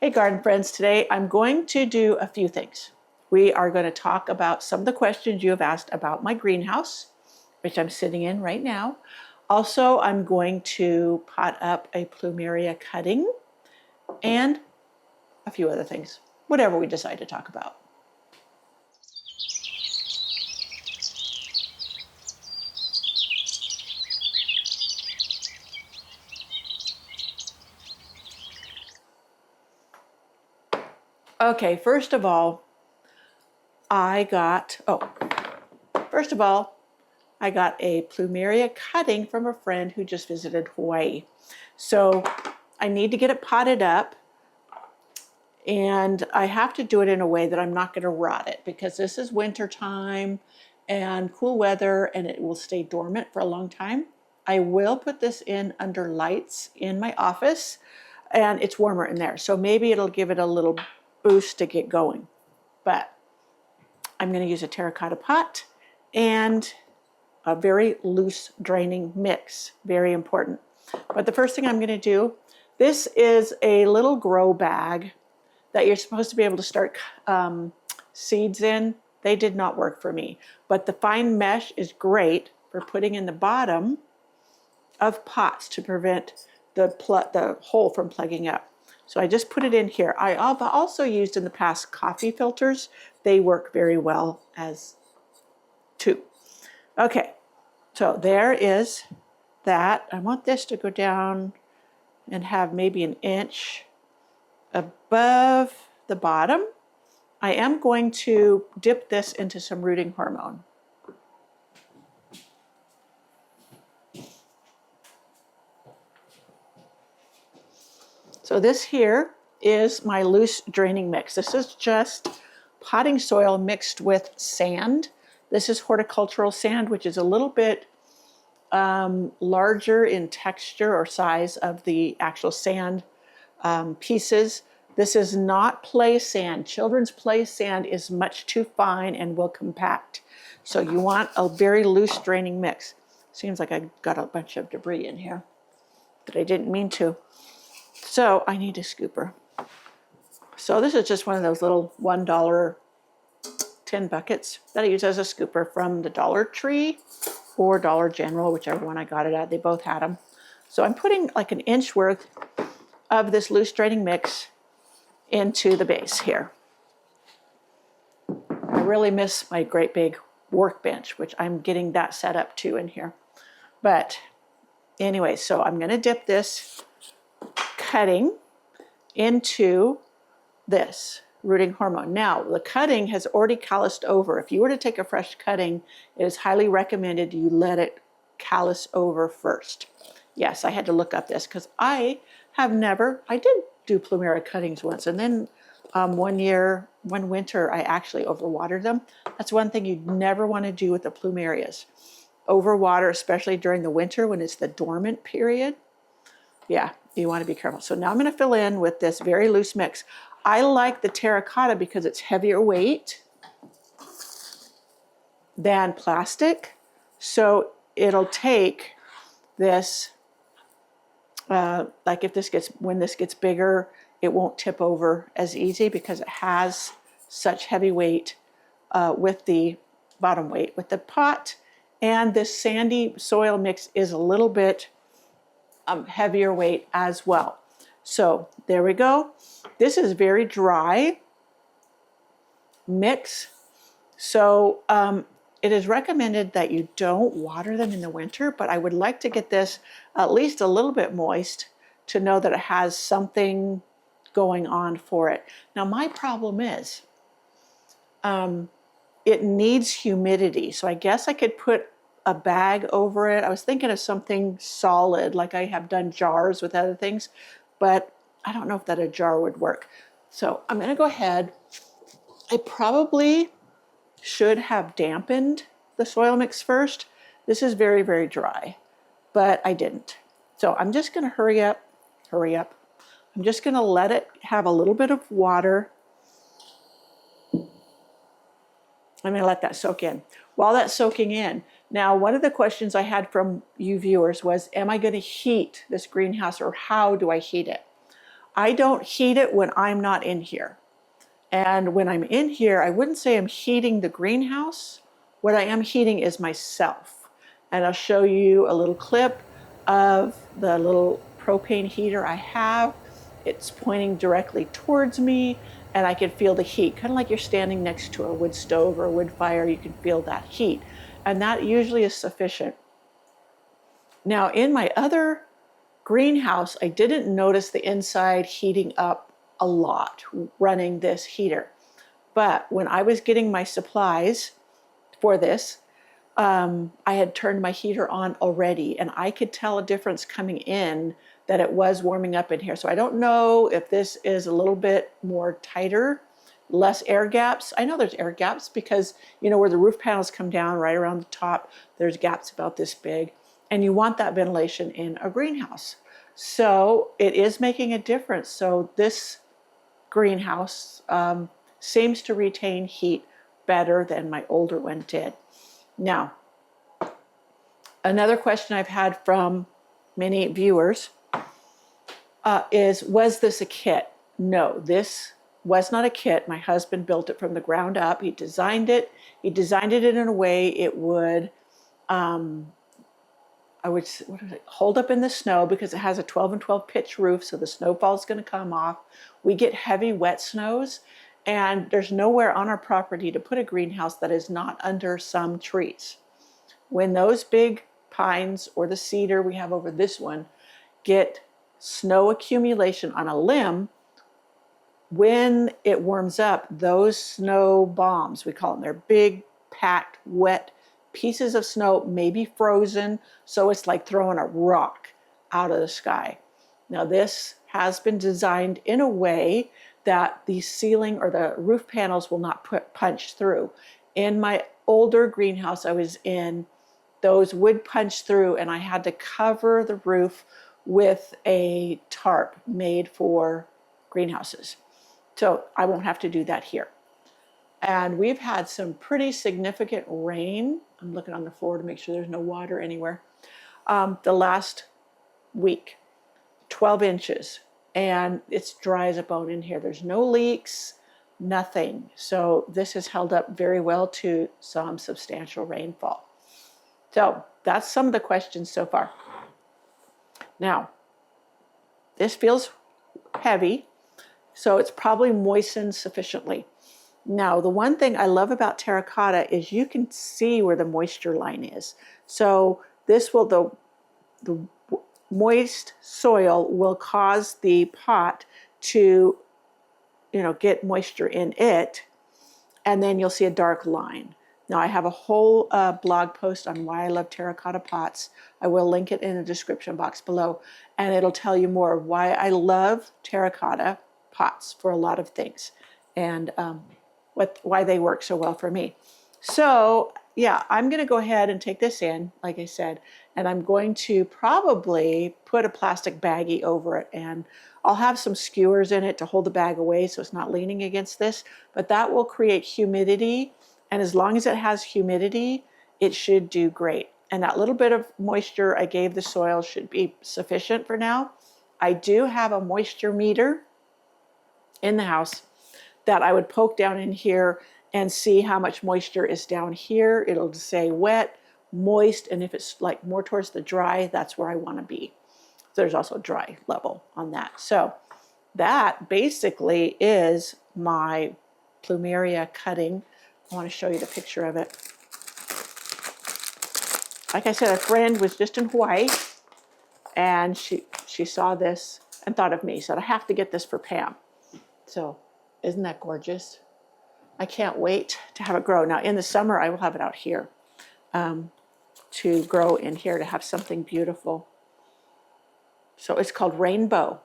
Hey garden friends, today I'm going to do a few things. We are going to talk about some of the questions you have asked about my greenhouse, which I'm sitting in right now. Also, I'm going to pot up a Plumeria cutting and a few other things, whatever we decide to talk about. Okay, first of all, I got a Plumeria cutting from a friend who just visited Hawaii. So I need to get it potted up, and I have to do it in a way that I'm not going to rot it, because this is winter time and cool weather and it will stay dormant for a long time. I will put this in under lights in my office, and it's warmer in there, so maybe it'll give it a little boost to get going. But I'm going to use a terracotta pot and a very loose draining mix, very important. But the first thing I'm going to do, this is a little grow bag that you're supposed to be able to start seeds in. They did not work for me, but the fine mesh is great for putting in the bottom of pots to prevent the hole from plugging up. So I just put it in here. I've also used in the past coffee filters. They work very well as too. Okay, so there is that. I want this to go down and have maybe an inch above the bottom. I am going to dip this into some rooting hormone. So this here is my loose draining mix. This is just potting soil mixed with sand. This is horticultural sand, which is a little bit larger in texture or size of the actual sand pieces. This is not play sand. Children's play sand is much too fine and will compact. So you want a very loose draining mix. Seems like I got a bunch of debris in here that I didn't mean to. So I need a scooper. So this is just one of those little $1 tin buckets that I use as a scooper from the Dollar Tree or Dollar General, whichever one I got it at. They both had them. So I'm putting like an inch worth of this loose draining mix into the base here. I really miss my great big workbench, which I'm getting that set up too in here. But anyway, so I'm going to dip this cutting into this rooting hormone. Now, the cutting has already calloused over. If you were to take a fresh cutting, it is highly recommended you let it callus over first. Yes, I had to look up this because I did do Plumeria cuttings once, and then one winter, I actually overwatered them. That's one thing you'd never want to do with the Plumerias. Overwater, especially during the winter when it's the dormant period. Yeah, you want to be careful. So now I'm going to fill in with this very loose mix. I like the terracotta because it's heavier weight than plastic. So it'll take this, like when this gets bigger, it won't tip over as easy because it has such heavy weight with the bottom weight with the pot. And this sandy soil mix is a little bit heavier weight as well. So there we go. This is very dry mix. So it is recommended that you don't water them in the winter, but I would like to get this at least a little bit moist to know that it has something going on for it. Now my problem is it needs humidity. So I guess I could put a bag over it. I was thinking of something solid, like I have done jars with other things, but I don't know if that a jar would work. So I'm going to go ahead. I probably should have dampened the soil mix first. This is very, very dry, but I didn't. So I'm just going to hurry up. I'm just going to let it have a little bit of water. I'm going to let that soak in. While that's soaking in, now one of the questions I had from you viewers was, am I going to heat this greenhouse, or how do I heat it? I don't heat it when I'm not in here. And when I'm in here, I wouldn't say I'm heating the greenhouse. What I am heating is myself. And I'll show you a little clip of the little propane heater I have. It's pointing directly towards me, and I can feel the heat, kind of like you're standing next to a wood stove or a wood fire. You can feel that heat, and that usually is sufficient. Now, in my other greenhouse, I didn't notice the inside heating up a lot running this heater. But when I was getting my supplies for this, I had turned my heater on already, and I could tell a difference coming in that it was warming up in here. So I don't know if this is a little bit more tighter, less air gaps. I know there's air gaps because, you know, where the roof panels come down right around the top, there's gaps about this big, and you want that ventilation in a greenhouse. So it is making a difference. So this greenhouse seems to retain heat better than my older one did. Now, another question I've had from many viewers is, was this a kit? No, this was not a kit. My husband built it from the ground up. He designed it. He designed it in a way it would, hold up in the snow, because it has a 12 and 12 pitch roof, so the snowfall is going to come off. We get heavy wet snows, and there's nowhere on our property to put a greenhouse that is not under some trees. When those big pines or the cedar we have over this one get snow accumulation on a limb, when it warms up, those snow bombs, we call them, they're big, packed, wet pieces of snow, maybe frozen, so it's like throwing a rock out of the sky. Now, this has been designed in a way that the ceiling or the roof panels will not punch through. In my older greenhouse I was in, those would punch through, and I had to cover the roof with a tarp made for greenhouses. So I won't have to do that here. And we've had some pretty significant rain. I'm looking on the floor to make sure there's no water anywhere. The last week, 12 inches, and it's dry as a bone in here. There's no leaks, nothing. So this has held up very well to some substantial rainfall. So that's some of the questions so far. Now, this feels heavy, so it's probably moistened sufficiently. Now, the one thing I love about terracotta is you can see where the moisture line is. So this will, the moist soil will cause the pot to, get moisture in it, and then you'll see a dark line. Now, I have a whole blog post on why I love terracotta pots. I will link it in the description box below, and it'll tell you more why I love terracotta pots for a lot of things, and why they work so well for me. So yeah, I'm going to go ahead and take this in, like I said, and I'm going to probably put a plastic baggie over it, and I'll have some skewers in it to hold the bag away so it's not leaning against this, but that will create humidity, and as long as it has humidity, it should do great. And that little bit of moisture I gave the soil should be sufficient for now. I do have a moisture meter in the house that I would poke down in here and see how much moisture is down here. It'll say wet, moist, and if it's like more towards the dry, that's where I want to be. There's also dry level on that. So that basically is my Plumeria cutting. I want to show you the picture of it. Like I said, a friend was just in Hawaii, and she saw this and thought of me. Said, I have to get this for Pam. So isn't that gorgeous? I can't wait to have it grow. Now, in the summer, I will have it out here to grow in here, to have something beautiful. So it's called Rainbow.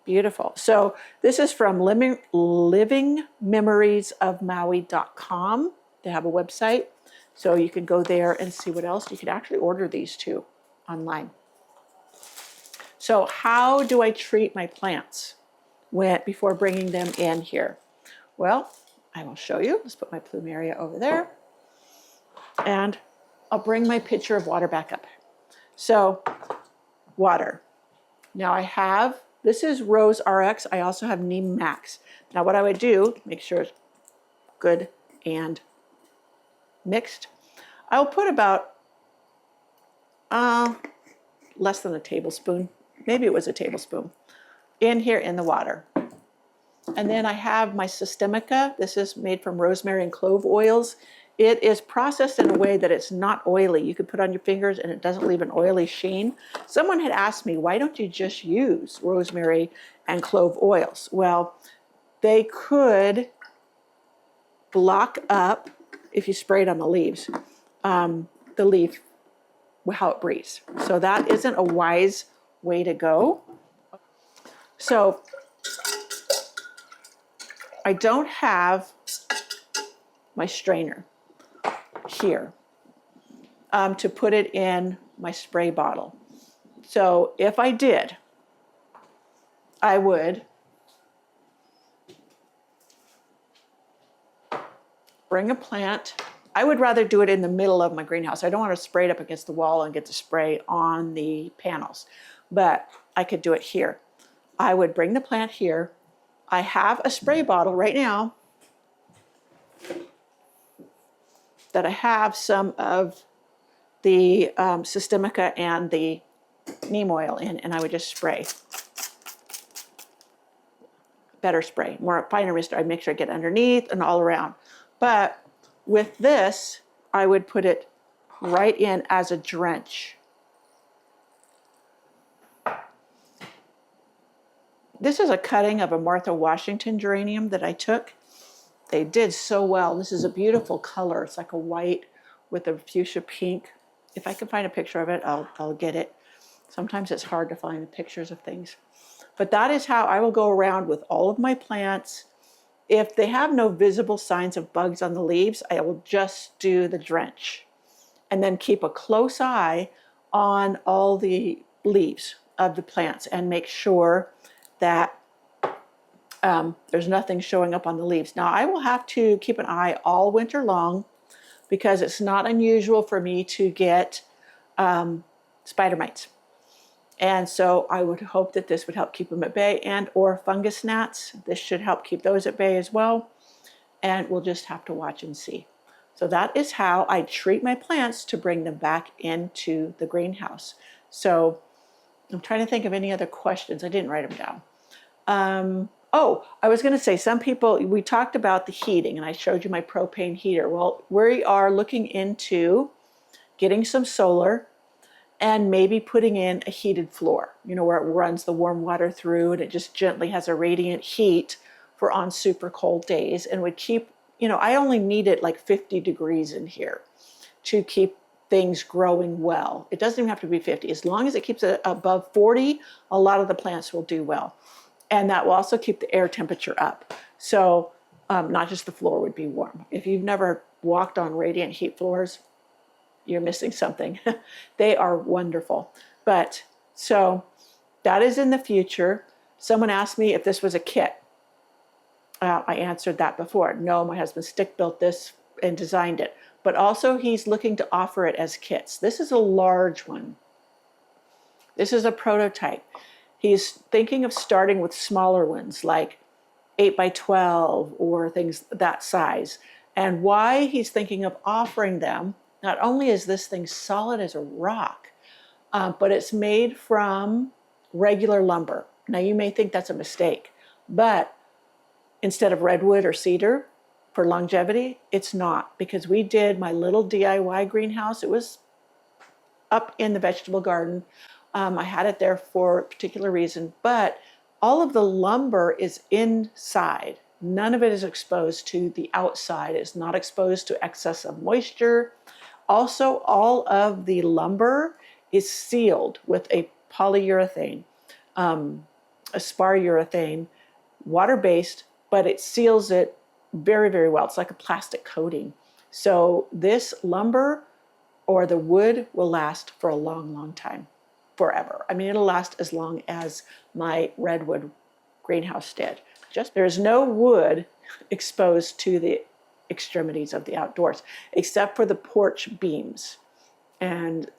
Beautiful. So this is from livingmemoriesofmaui.com. They have a website, so you can go there and see what else. You can actually order these too online. So how do I treat my plants before bringing them in here? Well, I will show you. Let's put my Plumeria over there, and I'll bring my pitcher of water back up. So water. Now I have This is Rose RX. I also have Neem Max. Now what I would do, make sure it's good and mixed. I'll put about less than a tablespoon, maybe it was a tablespoon, in here in the water. And then I have my Systemica. This is made from rosemary and clove oils. It is processed in a way that it's not oily. You can put on your fingers and it doesn't leave an oily sheen. Someone had asked me, why don't you just use rosemary and clove oils? Well, they could block up, if you spray it on the leaves, the leaf, how it breathes. So that isn't a wise way to go. So I don't have my strainer here to put it in my spray bottle. So if I did, I would bring a plant. I would rather do it in the middle of my greenhouse. I don't want to spray it up against the wall and get the spray on the panels, but I could do it here. I would bring the plant here. I have a spray bottle right now that I have some of the Systemica and the neem oil in, and I would just spray. Better spray, more finer mist. I'd make sure I get underneath and all around. But with this, I would put it right in as a drench. This is a cutting of a Martha Washington geranium that I took. They did so well. This is a beautiful color. It's like a white with a fuchsia pink. If I can find a picture of it, I'll get it. Sometimes it's hard to find the pictures of things. But that is how I will go around with all of my plants. If they have no visible signs of bugs on the leaves, I will just do the drench. And then keep a close eye on all the leaves of the plants and make sure that there's nothing showing up on the leaves. Now I will have to keep an eye all winter long because it's not unusual for me to get spider mites. And so I would hope that this would help keep them at bay, and or fungus gnats. This should help keep those at bay as well. And we'll just have to watch and see. So that is how I treat my plants to bring them back into the greenhouse. So I'm trying to think of any other questions. I didn't write them down. Oh, I was going to say, some people, we talked about the heating and I showed you my propane heater. Well, we are looking into getting some solar and maybe putting in a heated floor, you know, where it runs the warm water through and it just gently has a radiant heat for on super cold days, and would keep, you know, I only need it like 50 degrees in here to keep things growing well. It doesn't even have to be 50. As long as it keeps it above 40, a lot of the plants will do well. And that will also keep the air temperature up. So not just the floor would be warm. If you've never walked on radiant heat floors, you're missing something. They are wonderful. But so that is in the future. Someone asked me if this was a kit. I answered that before. No, my husband stick built this and designed it. But also he's looking to offer it as kits. This is a large one. This is a prototype. He's thinking of starting with smaller ones like 8 by 12 or things that size. And why he's thinking of offering them, not only is this thing solid as a rock, but it's made from regular lumber. Now you may think that's a mistake, but instead of redwood or cedar for longevity, it's not, because we did my little DIY greenhouse. It was up in the vegetable garden. I had it there for a particular reason, but all of the lumber is inside. None of it is exposed to the outside. It's not exposed to excess of moisture. Also, all of the lumber is sealed with a polyurethane, a spar urethane, water-based, but it seals it very, very well. It's like a plastic coating. So this lumber or the wood will last for a long, long time, forever. I mean, it'll last as long as my redwood greenhouse did. Just there's no wood exposed to the extremities of the outdoors, except for the porch beams and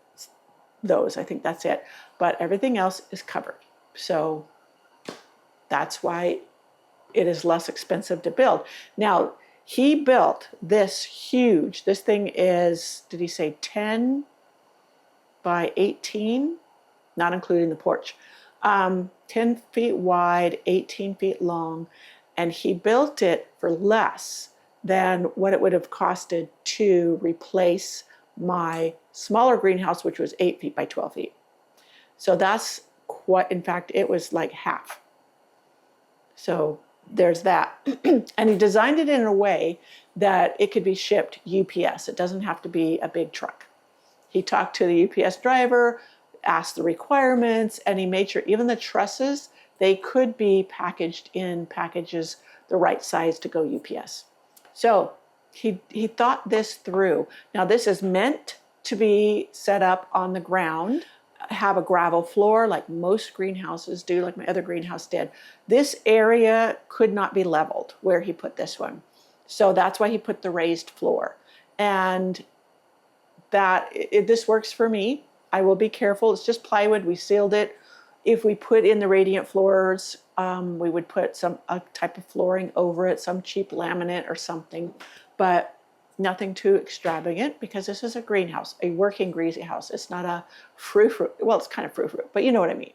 those. I think that's it. But everything else is covered. So That's why it is less expensive to build. Now, he built this huge, this thing is, did he say 10 by 18? Not including the porch. 10 feet wide, 18 feet long, and he built it for less than what it would have costed to replace my smaller greenhouse, which was 8 feet by 12 feet. So that's quite, in fact, it was like half. So there's that. And he designed it in a way that it could be shipped UPS. It doesn't have to be a big truck. He talked to the UPS driver, asked the requirements, and he made sure even the trusses, they could be packaged in packages the right size to go UPS. So he thought this through. Now this is meant to be set up on the ground, have a gravel floor like most greenhouses do, like my other greenhouse did. This area could not be leveled where he put this one. So that's why he put the raised floor. And this works for me. I will be careful. It's just plywood. We sealed it. If we put in the radiant floors, we would put a type of flooring over it, some cheap laminate or something, but nothing too extravagant because this is a greenhouse, a working greenhouse. It's not a frou-frou. Well, it's kind of frou-frou, but you know what I mean.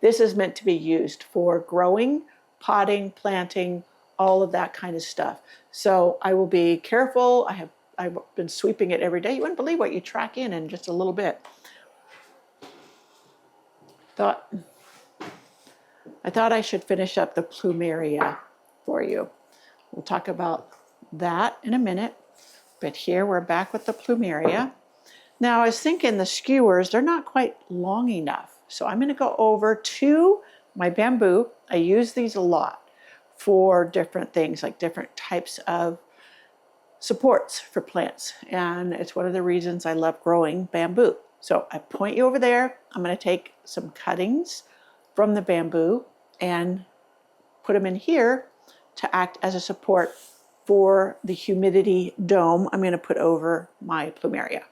This is meant to be used for growing, potting, planting, all of that kind of stuff. So I will be careful. I've been sweeping it every day. You wouldn't believe what you track in just a little bit. I thought I should finish up the Plumeria for you. We'll talk about that in a minute. But here we're back with the Plumeria. Now I was thinking the skewers, they're not quite long enough. So I'm going to go over to my bamboo. I use these a lot for different things, like different types of supports for plants. And it's one of the reasons I love growing bamboo. So I point you over there. I'm going to take some cuttings from the bamboo and put them in here to act as a support for the humidity dome I'm going to put over my Plumeria.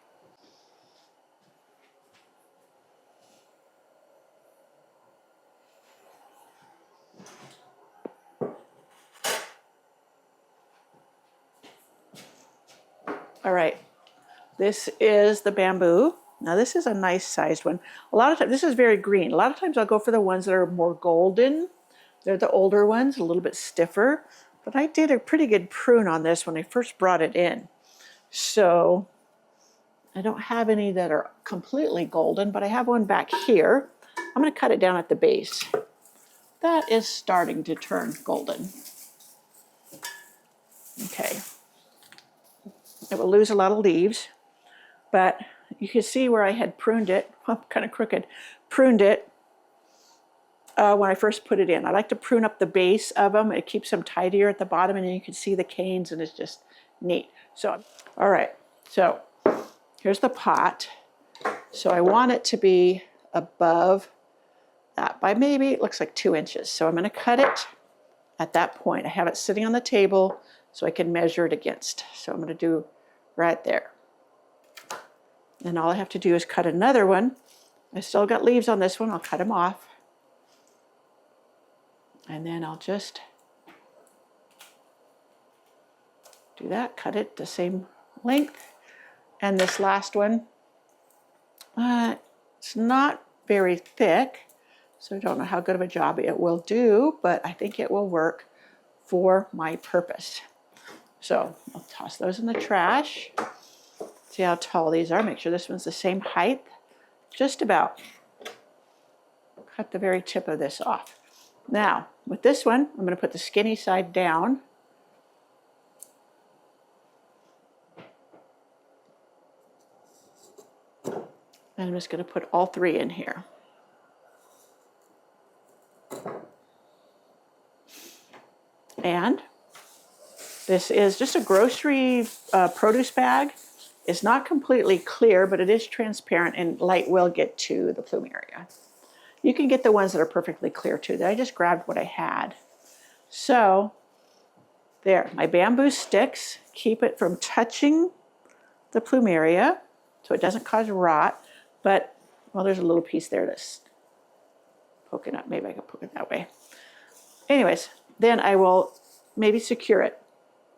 All right, this is the bamboo. Now this is a nice sized one. A lot of times, this is very green. A lot of times I'll go for the ones that are more golden. They're the older ones, a little bit stiffer. But I did a pretty good prune on this when I first brought it in. So I don't have any that are completely golden, but I have one back here. I'm going to cut it down at the base. That is starting to turn golden. Okay. It will lose a lot of leaves, but you can see where I had pruned it, well, kind of crooked, pruned it when I first put it in. I like to prune up the base of them. It keeps them tidier at the bottom, and then you can see the canes, and it's just neat. So, all right, so here's the pot. So I want it to be above that by maybe, it looks like 2 inches. So I'm going to cut it at that point. I have it sitting on the table so I can measure it against. So I'm going to do right there. And all I have to do is cut another one. I still got leaves on this one. I'll cut them off. And then I'll just do that, cut it the same length. And this last one, it's not very thick, so I don't know how good of a job it will do, but I think it will work for my purpose. So I'll toss those in the trash. See how tall these are. Make sure this one's the same height. Just about. Cut the very tip of this off. Now, with this one, I'm going to put the skinny side down. And I'm just going to put all 3 in here. And this is just a grocery produce bag. It's not completely clear, but it is transparent, and light will get to the Plumeria. You can get the ones that are perfectly clear too. I just grabbed what I had. So there, my bamboo sticks keep it from touching the Plumeria, so it doesn't cause rot. But, well, there's a little piece there that's poking up. Maybe I can poke it that way. Anyways, then I will maybe secure it.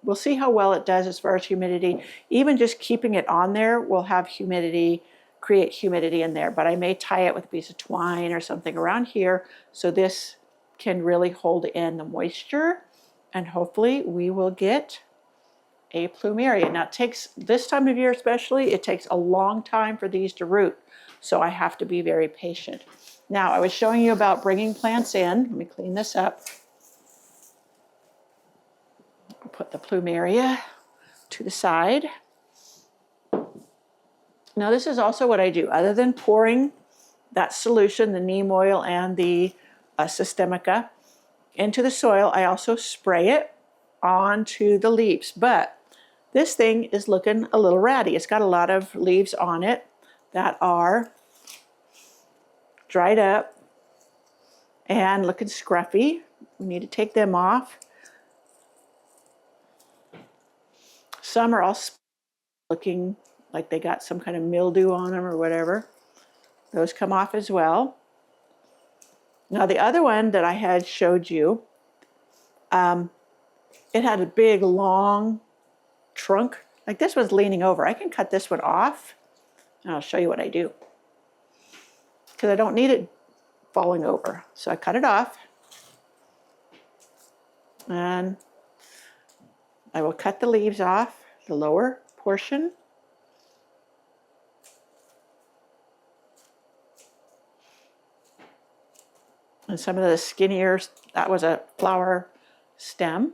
We'll see how well it does as far as humidity. Even just keeping it on there will have humidity, create humidity in there. But I may tie it with a piece of twine or something around here so this can really hold in the moisture. And hopefully we will get a plumeria. Now it takes, this time of year especially, it takes a long time for these to root. So I have to be very patient. Now I was showing you about bringing plants in. Let me clean this up. Put the plumeria to the side. Now this is also what I do. Other than pouring that solution, the neem oil and the systemica, into the soil, I also spray it onto the leaves. But this thing is looking a little ratty. It's got a lot of leaves on it that are dried up and looking scruffy. We need to take them off. Some are all looking like they got some kind of mildew on them or whatever. Those come off as well. Now the other one that I had showed you, it had a big long trunk. Like this was leaning over. I can cut this one off and I'll show you what I do. Because I don't need it falling over. So I cut it off. And I will cut the leaves off, the lower portion. And some of the skinnier, that was a flower stem.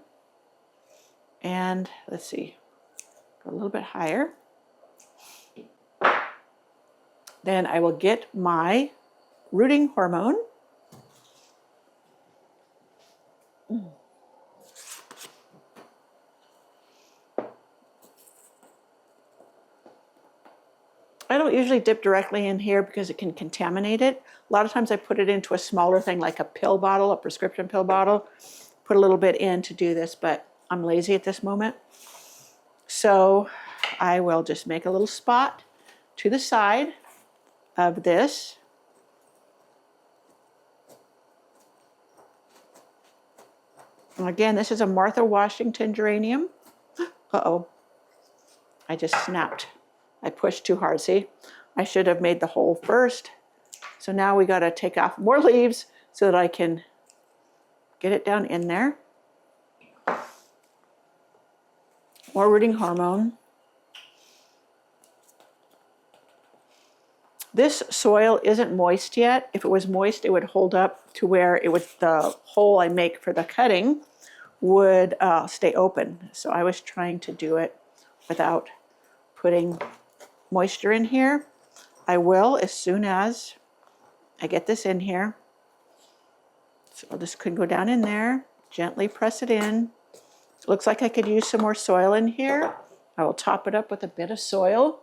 And let's see, go a little bit higher. Then I will get my rooting hormone. I don't usually dip directly in here because it can contaminate it. A lot of times I put it into a smaller thing like a pill bottle, a prescription pill bottle. Put a little bit in to do this, but I'm lazy at this moment. So I will just make a little spot to the side of this. And again, this is a Martha Washington geranium. Uh-oh, I just snapped. I pushed too hard, see? I should have made the hole first. So now we gotta take off more leaves so that I can get it down in there. More rooting hormone. This soil isn't moist yet. If it was moist, it would hold up to where it would, the hole I make for the cutting would stay open. So I was trying to do it without putting moisture in here. I will as soon as I get this in here. So this could go down in there, gently press it in. It looks like I could use some more soil in here. I will top it up with a bit of soil.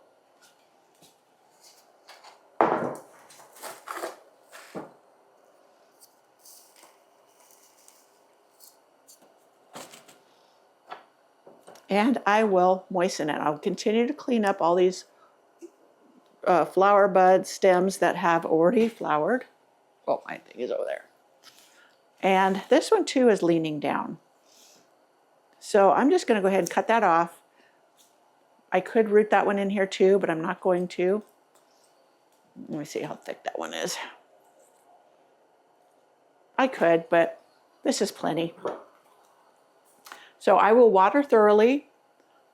And I will moisten it. I'll continue to clean up all these flower bud stems that have already flowered. Oh, my thing is over there. And this one too is leaning down. So I'm just gonna go ahead and cut that off. I could root that one in here too, but I'm not going to. Let me see how thick that one is. I could, but this is plenty. So I will water thoroughly,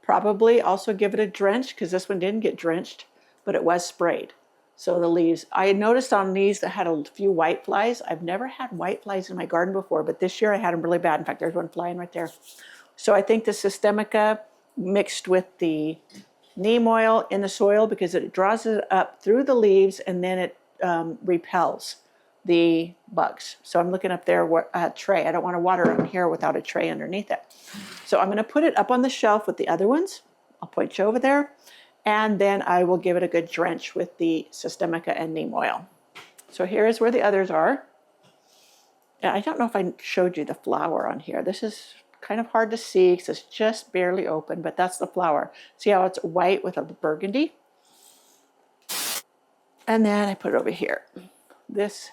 probably also give it a drench because this one didn't get drenched, but it was sprayed. So the leaves, I had noticed on these that had a few white flies. I've never had white flies in my garden before, but this year I had them really bad. In fact, there's one flying right there. So I think the systemica mixed with the neem oil in the soil because it draws it up through the leaves and then it repels the bugs. So I'm looking up there, a tray. I don't want to water in here without a tray underneath it. So I'm going to put it up on the shelf with the other ones. I'll point you over there. And then I will give it a good drench with the systemica and neem oil. So here is where the others are. And I don't know if I showed you the flower on here. This is kind of hard to see because it's just barely open, but that's the flower. See how it's white with a burgundy? And then I put it over here. This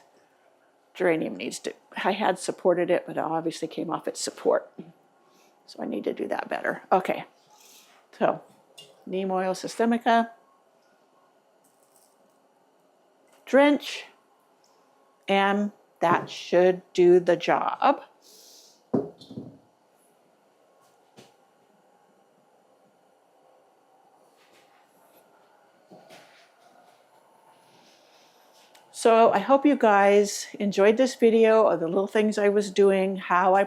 geranium needs to, I had supported it, but it obviously came off its support. So I need to do that better. Okay, so neem oil systemica, drench, and that should do the job. So I hope you guys enjoyed this video of the little things I was doing, how I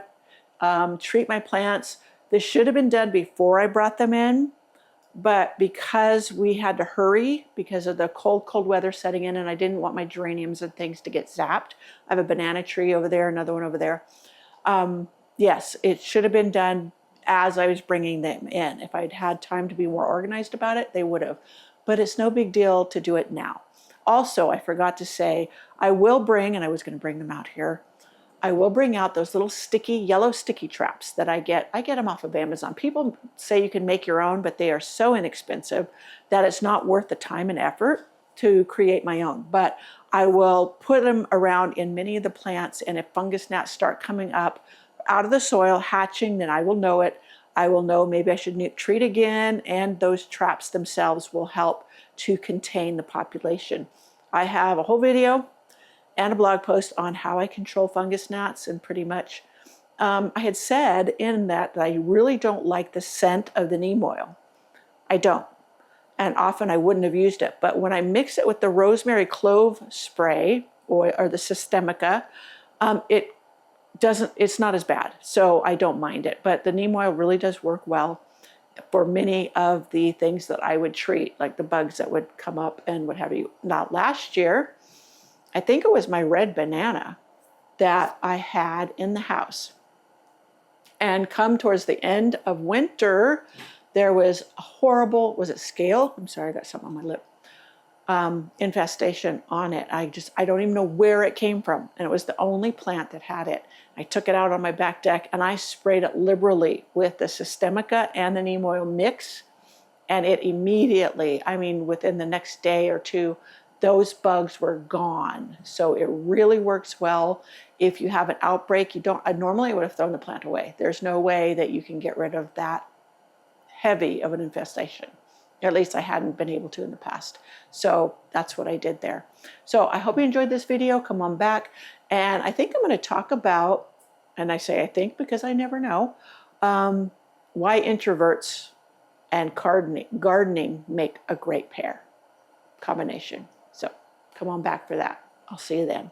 treat my plants. This should have been done before I brought them in, but because we had to hurry because of the cold weather setting in, and I didn't want my geraniums and things to get zapped. I have a banana tree over there, another one over there. Yes, it should have been done as I was bringing them in. If I'd had time to be more organized about it, they would have. But it's no big deal to do it now. Also, I forgot to say, I will bring, and I was going to bring them out here, I will bring out those little sticky, yellow sticky traps that I get. I get them off of Amazon. People say you can make your own, but they are so inexpensive that it's not worth the time and effort to create my own. But I will put them around in many of the plants, and if fungus gnats start coming up out of the soil, hatching, then I will know it. I will know maybe I should treat again, and those traps themselves will help to contain the population. I have a whole video and a blog post on how I control fungus gnats, and pretty much I had said in that I really don't like the scent of the neem oil. I don't, and often I wouldn't have used it, but when I mix it with the rosemary clove spray or the systemica, it's not as bad, so I don't mind it. But the neem oil really does work well for many of the things that I would treat, like the bugs that would come up and what have you. Now, last year, I think it was my red banana that I had in the house. And come towards the end of winter, there was a horrible, was it scale? I'm sorry, I got something on my lip. Infestation on it. I don't even know where it came from. And it was the only plant that had it. I took it out on my back deck and I sprayed it liberally with the systemica and the neem oil mix. And it immediately, I mean, within the next day or two, those bugs were gone. So it really works well. If you have an outbreak, normally I would have thrown the plant away. There's no way that you can get rid of that heavy of an infestation. At least I hadn't been able to in the past. So that's what I did there. So I hope you enjoyed this video. Come on back. And I think I'm going to talk about, and I say I think because I never know, why introverts and gardening make a great pair combination. So come on back for that. I'll see you then.